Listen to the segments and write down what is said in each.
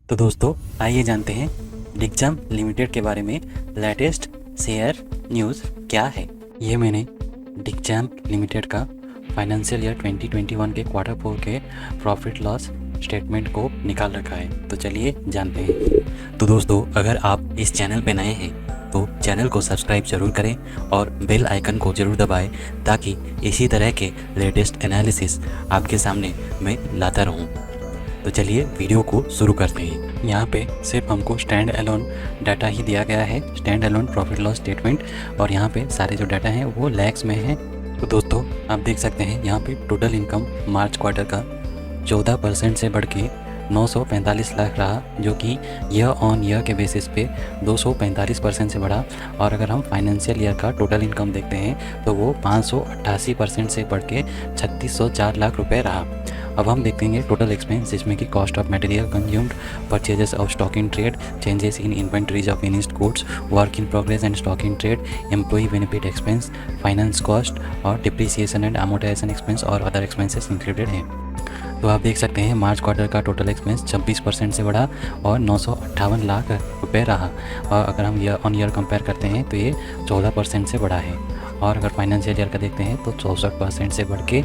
तो दोस्तों आइए जानते हैं डिक्जाम लिमिटेड के बारे में लेटेस्ट शेयर न्यूज़ क्या है। ये मैंने डिक्जाम लिमिटेड का फाइनेंशियल ईयर 2021 के Q4 के प्रॉफिट लॉस स्टेटमेंट को निकाल रखा है, तो चलिए जानते हैं। तो दोस्तों अगर आप इस चैनल पे नए हैं तो चैनल को सब्सक्राइब जरूर करें और बेल आइकन को जरूर दबाएं ताकि इसी तरह के लेटेस्ट एनालिसिस आपके सामने मैं लाता रहूं। तो चलिए वीडियो को शुरू करते हैं। यहाँ पे सिर्फ हमको स्टैंड एलोन डाटा ही दिया गया है, stand alone profit loss statement, और यहाँ पे सारे जो डाटा हैं वो लैक्स में है। तो दोस्तों आप देख सकते हैं यहाँ पे टोटल इनकम मार्च क्वार्टर का 14% से बढ़ के 945 लाख रहा, जो कि ईयर ऑन ईयर के बेसिस पे 245% से बढ़ा। और अगर हम फाइनेंशियल ईयर का टोटल इनकम देखते हैं तो वो 588% से बढ़ के 3604 लाख रुपए रहा। अब हम देखेंगे टोटल एक्सपेंस, जिसमें कि cost of material consumed, purchases of stock in trade, changes in inventories of finished goods, work in progress and stock in trade, employee benefit expense, finance cost और डिप्रिसिएशन एंड अमोर्टाइजेशन एक्सपेंस और other expenses included हैं। तो आप देख सकते हैं मार्च quarter का total expense 26% से बढ़ा और 958 लाख रुपए रहा। और अगर हम ईयर ऑन ईयर कंपेयर करते हैं तो ये 14% से बढ़ा है। और अगर फाइनेंशियल ईयर का देखते हैं तो 64% से बढ़ के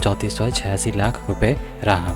3486 लाख रुपए रहा।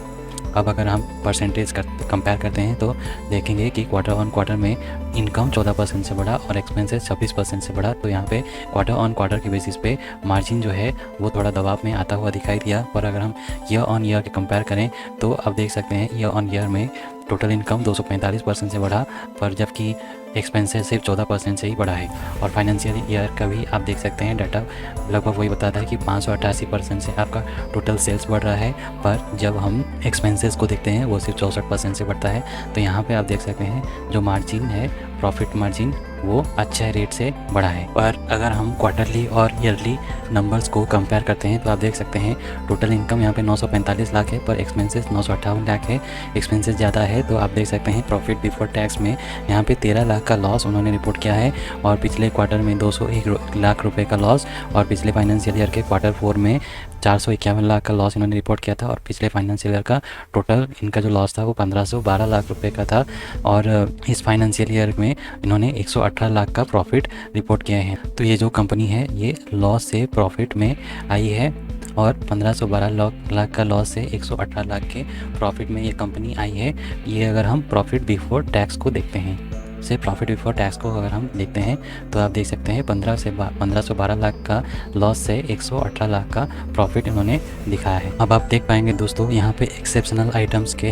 अब अगर हम परसेंटेज कंपेयर करते हैं तो देखेंगे कि क्वार्टर ऑन क्वार्टर में इनकम 14% से बढ़ा और एक्सपेंसेस 26% से बढ़ा। तो यहाँ पे क्वार्टर ऑन क्वार्टर के बेसिस पे मार्जिन जो है वो थोड़ा दबाव में आता हुआ दिखाई दिया। पर अगर हम ईयर ऑन ईयर के कंपेयर करें तो अब देख सकते हैं ईयर ऑन ईयर में टोटल इनकम 245% से बढ़ा, पर जबकि एक्सपेंसेस सिर्फ 14% से ही बढ़ा है। और फाइनेंशियल ईयर का भी आप देख सकते हैं डाटा लगभग वही बताता है कि 588% से आपका टोटल सेल्स बढ़ रहा है, पर जब हम एक्सपेंसेस को देखते हैं वो सिर्फ 64% से बढ़ता है। तो यहाँ पे आप देख सकते हैं जो मार्जिन है, प्रॉफिट मार्जिन, वो अच्छे रेट से बढ़ा है। पर अगर हम क्वार्टरली और ईयरली नंबर्स को कंपेयर करते हैं तो आप देख सकते हैं टोटल इनकम यहाँ पे 945 लाख है, पर एक्सपेंसेस 958 लाख है। एक्सपेंसेस ज़्यादा है तो आप देख सकते हैं प्रॉफिट बिफोर टैक्स में यहाँ पे 13 लाख का लॉस उन्होंने रिपोर्ट किया है, और पिछले क्वार्टर में 201 लाख रुपए का लॉस, और पिछले फाइनेंशियल ईयर के Q4 में 451 लाख का लॉस इन्होंने रिपोर्ट किया था। और पिछले फाइनेंशियल ईयर का टोटल इनका जो लॉस था वो 1512 लाख रुपए का था, और इस फाइनेंशियल ईयर में इन्होंने 118 लाख का प्रॉफिट रिपोर्ट किया है। तो ये जो कंपनी है ये लॉस से प्रॉफिट में आई है, और 1512 लाख का लॉस से 118 लाख के प्रॉफिट में ये कंपनी आई है। ये अगर हम प्रॉफिट बिफोर टैक्स को देखते हैं, से प्रॉफिट बिफोर टैक्स को अगर हम देखते हैं तो आप देख सकते हैं 1512 लाख का लॉस से 118 लाख का प्रॉफिट इन्होंने दिखाया है। अब आप देख पाएंगे दोस्तों यहाँ पे एक्सेप्शनल आइटम्स के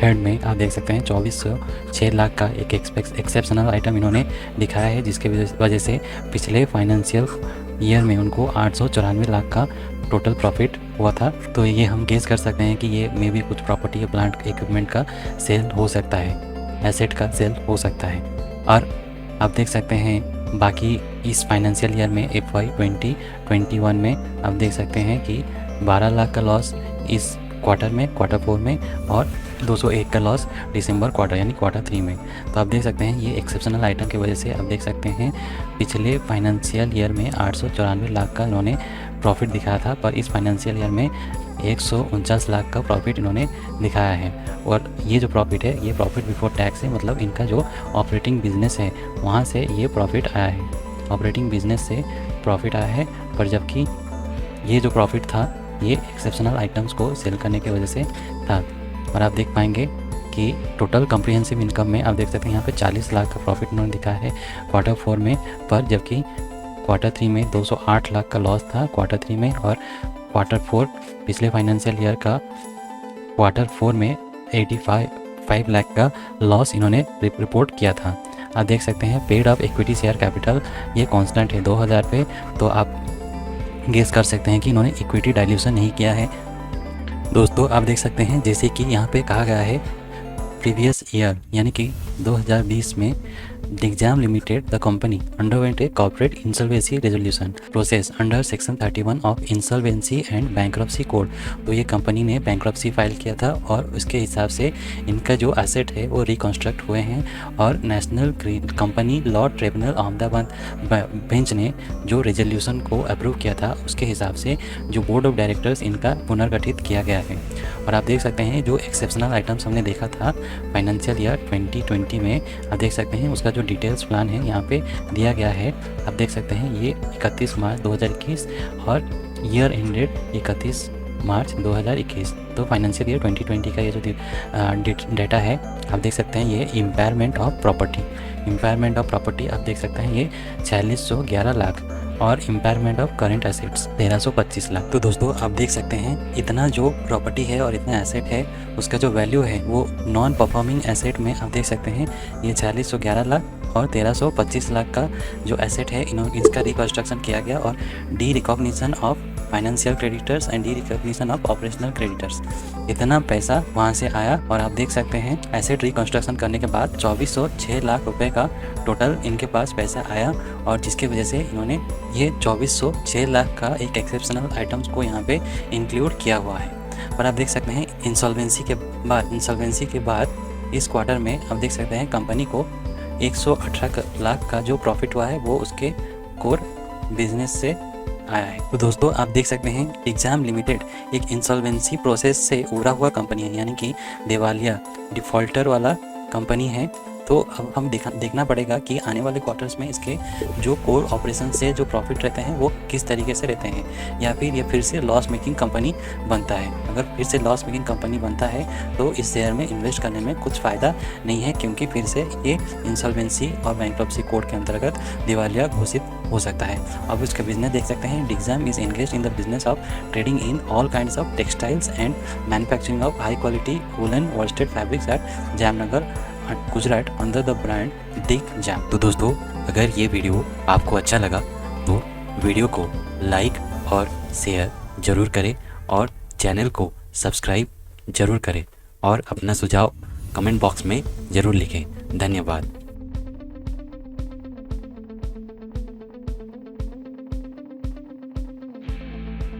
हेड में आप देख सकते हैं 2406 लाख का एक एक्सेप्शनल आइटम इन्होंने दिखाया है, जिसके वजह से पिछले फाइनेंशियल ईयर में उनको 894 लाख का टोटल प्रॉफिट हुआ था। तो ये हम गेस कर सकते हैं कि ये मे भी कुछ प्रॉपर्टी या प्लांट इक्विपमेंट का सेल हो सकता है, एसेट का सेल हो सकता है। और आप देख सकते हैं बाकी इस फाइनेंशियल ईयर में FY 2021 में आप देख सकते हैं कि 12 लाख का लॉस इस क्वार्टर में, Q4 में, और 201 का लॉस दिसंबर क्वार्टर यानी Q3 में। तो आप देख सकते हैं ये एक्सेप्शनल आइटम की वजह से आप देख सकते हैं पिछले फाइनेंशियल ईयर में 894 लाख का इन्होंने प्रॉफिट दिखाया था, पर इस फाइनेंशियल ईयर में 149 लाख का प्रॉफिट इन्होंने दिखाया है। और ये जो प्रॉफिट है ये प्रॉफिट बिफोर टैक्स है, मतलब इनका जो ऑपरेटिंग बिजनेस है वहाँ से ये प्रॉफिट आया है, ऑपरेटिंग बिजनेस से प्रॉफिट आया है। पर जबकि ये जो प्रॉफिट था ये एक्सेप्शनल आइटम्स को सेल करने की वजह से था। और आप देख पाएंगे कि टोटल कॉम्प्रिहेंसिव इनकम में आप देख सकते हैं यहाँ पे 40 लाख का प्रॉफिट इन्होंने दिखाया है Q4 में, पर जबकि Q3 में 208 लाख का लॉस था Q3 में, और Q4 पिछले फाइनेंशियल ईयर का Q4 में 85 लाख का लॉस इन्होंने रिपोर्ट किया था। आप देख सकते हैं paid of equity share capital ये कांस्टेंट है 2000 पे, तो आप गेस कर सकते हैं कि इन्होंने इक्विटी डाइल्यूशन नहीं किया है। दोस्तों आप देख सकते हैं जैसे कि यहाँ पे कहा गया है प्रीवियस ईयर यानी कि 2020 में Digzam Limited, the company, underwent a corporate insolvency resolution process under Section 31 of Insolvency and Bankruptcy Code। तो ये कंपनी ने बैंक्रप्सी फाइल किया था और उसके हिसाब से इनका जो एसेट है वो रिकंस्ट्रक्ट हुए हैं और national company law tribunal Ahmedabad bench ने जो रेजोल्यूशन को अप्रूव किया था उसके हिसाब से जो बोर्ड ऑफ डायरेक्टर्स इनका पुनर्गठित किया गया है। और आप देख सकते हैं जो एक्सेप्शनल आइटम्स हमने देखा था फाइनेंशियल ईयर 2020 में, आप देख सकते हैं उसका जो डिटेल्स प्लान है यहाँ पे दिया गया है। आप देख सकते हैं ये 31 मार्च 2021 और ईयर एंडेड 31 मार्च 2021। तो फाइनेंशियल ईयर 2020 का ये जो डेटा है आप देख सकते हैं ये इम्पायरमेंट ऑफ प्रॉपर्टी आप देख सकते हैं ये 4611 लाख और इम्पायरमेंट ऑफ करेंट एसेट्स 1325 लाख। तो दोस्तों आप देख सकते हैं इतना जो प्रॉपर्टी है और इतना एसेट है उसका जो वैल्यू है वो नॉन परफॉर्मिंग एसेट में आप देख सकते हैं ये 4611 लाख और 1325 लाख का जो एसेट है इसका रिकंस्ट्रक्शन किया गया और D recognition of financial creditors and D recognition of operational creditors, इतना पैसा वहाँ से आया। और आप देख सकते हैं एसेट रिकंस्ट्रक्शन करने के बाद 2406 लाख रुपए का टोटल इनके पास पैसा आया और जिसकी वजह से इन्होंने ये 2406 लाख का एक एक्सेप्शनल आइटम्स को यहाँ पे इंक्लूड किया हुआ है। और आप देख सकते हैं इंसॉल्वेंसी के बाद इस क्वार्टर में आप देख सकते हैं कंपनी को 118 लाख का जो प्रॉफिट हुआ है वो उसके कोर बिजनेस से आया है। तो दोस्तों आप देख सकते हैं डिग्जाम लिमिटेड एक इंसॉल्वेंसी प्रोसेस से उभरा हुआ कंपनी है, यानी कि दिवालिया डिफ़ॉल्टर वाला कंपनी है। तो अब हम देखना पड़ेगा कि आने वाले क्वार्टर्स में इसके जो कोर ऑपरेशन से जो प्रॉफिट रहते हैं वो किस तरीके से रहते हैं, या फिर ये फिर से लॉस मेकिंग कंपनी बनता है। अगर फिर से लॉस मेकिंग कंपनी बनता है तो इस शेयर में इन्वेस्ट करने में कुछ फ़ायदा नहीं है, क्योंकि फिर से ये इंसॉल्वेंसी और बैंक्रप्सी कोड के अंतर्गत दिवालिया घोषित हो सकता है। अब इसका बिजनेस देख सकते हैं, Digjam is engaged in the business of trading in all kinds of textiles and manufacturing of high quality woollen worsted fabrics at Jamnagar Gujarat under the brand Digjam. तो दोस्तों अगर ये वीडियो आपको अच्छा लगा तो वीडियो को लाइक और शेयर ज़रूर करें और चैनल को सब्सक्राइब ज़रूर करें और अपना सुझाव कमेंट बॉक्स में ज़रूर लिखें। धन्यवाद।